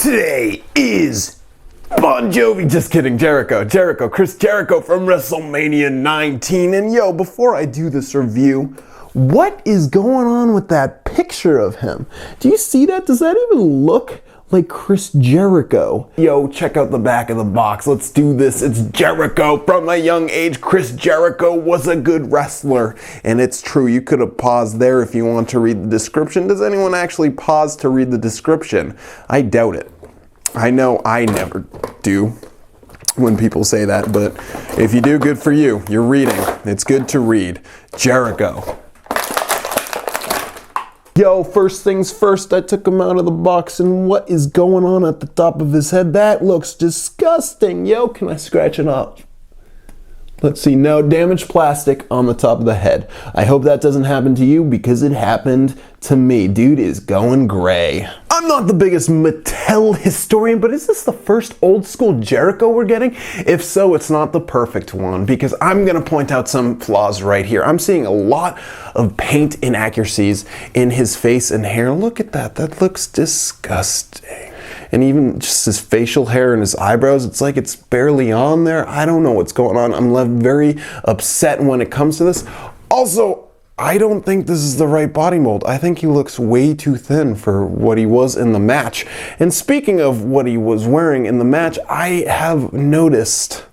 Today is Bon Jovi, just kidding, Chris Jericho from Wrestlemania 19. And yo, before I do this review, what is going on with that picture of him? Do you see that? Does that even look like Chris Jericho? Yo, check out the back of the box. Let's do this. It's Jericho. From a young age, Chris Jericho was a good wrestler. And it's true, you could have paused there if you want to read the description. Does anyone actually pause to read the description? I doubt it. I know I never do when people say that, but if you do, good for you. You're reading. It's good to read. Jericho. Yo, first things first, I took him out of the box, and what is going on at the top of his head? That looks disgusting. Yo, can I scratch it off? Let's see, no, damaged plastic on the top of the head. I hope that doesn't happen to you because it happened to me. Dude is going gray. I'm not the biggest Mattel historian, but is this the first old school Jericho we're getting? If so, it's not the perfect one because I'm gonna point out some flaws right here. I'm seeing a lot of paint inaccuracies in his face and hair. Look at that, that looks disgusting. And even just his facial hair and his eyebrows, it's like it's barely on there. I don't know what's going on. I'm left very upset when it comes to this. Also, I don't think this is the right body mold. I think he looks way too thin for what he was in the match. And speaking of what he was wearing in the match, I have noticed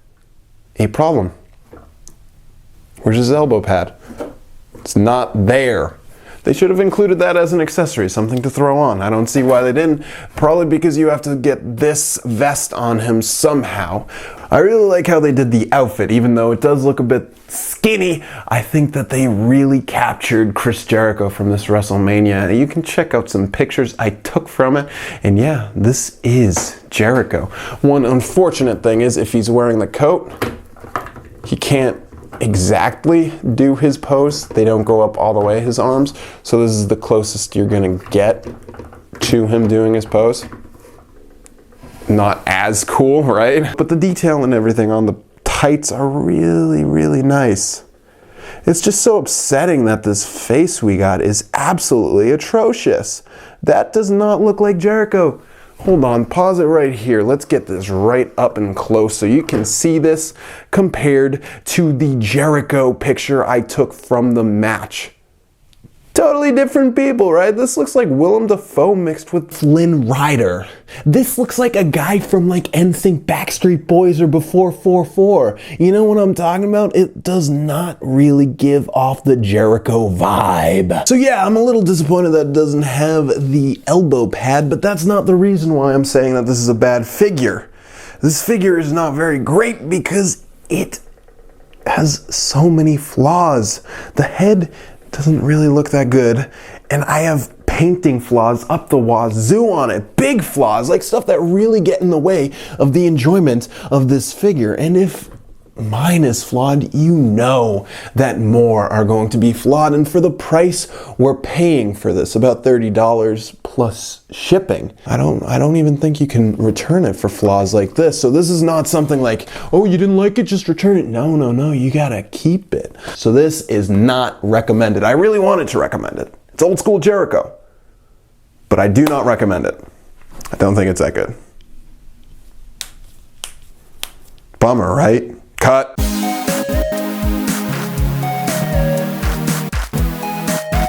a problem. Where's his elbow pad? It's not there. They should have included that as an accessory, something to throw on. I don't see why they didn't. Probably because you have to get this vest on him somehow. I really like how they did the outfit, even though it does look a bit skinny. I think that they really captured Chris Jericho from this WrestleMania. You can check out some pictures I took from it. And yeah, this is Jericho. One unfortunate thing is if he's wearing the coat, he can't exactly do his pose. They don't go up all the way, his arms. So this is the closest you're gonna get to him doing his pose. Not as cool, right? But the detail and everything on the tights are really, really nice. It's just so upsetting that this face we got is absolutely atrocious. That does not look like Jericho. Hold on, pause it right here. Let's get this right up and close so you can see this compared to the Jericho picture I took from the match. Totally different people, right? This looks like Willem Dafoe mixed with Flynn Rider. This looks like a guy from like NSYNC, Backstreet Boys, or before 4-4. You know what I'm talking about? It does not really give off the Jericho vibe. So yeah, I'm a little disappointed that it doesn't have the elbow pad, but that's not the reason why I'm saying that this is a bad figure. This figure is not very great because it has so many flaws. The head doesn't really look that good, and I have painting flaws up the wazoo on it. Big flaws, like stuff that really get in the way of the enjoyment of this figure. And if mine is flawed, you know that more are going to be flawed. And for the price we're paying for this, about $30 plus shipping, I don't even think you can return it for flaws like this. So this is not something like, oh, you didn't like it, just return it. No, you gotta keep it. So this is not recommended. I really wanted to recommend it. It's old school Jericho, but I do not recommend it. I don't think it's that good. Bummer, right? Cut.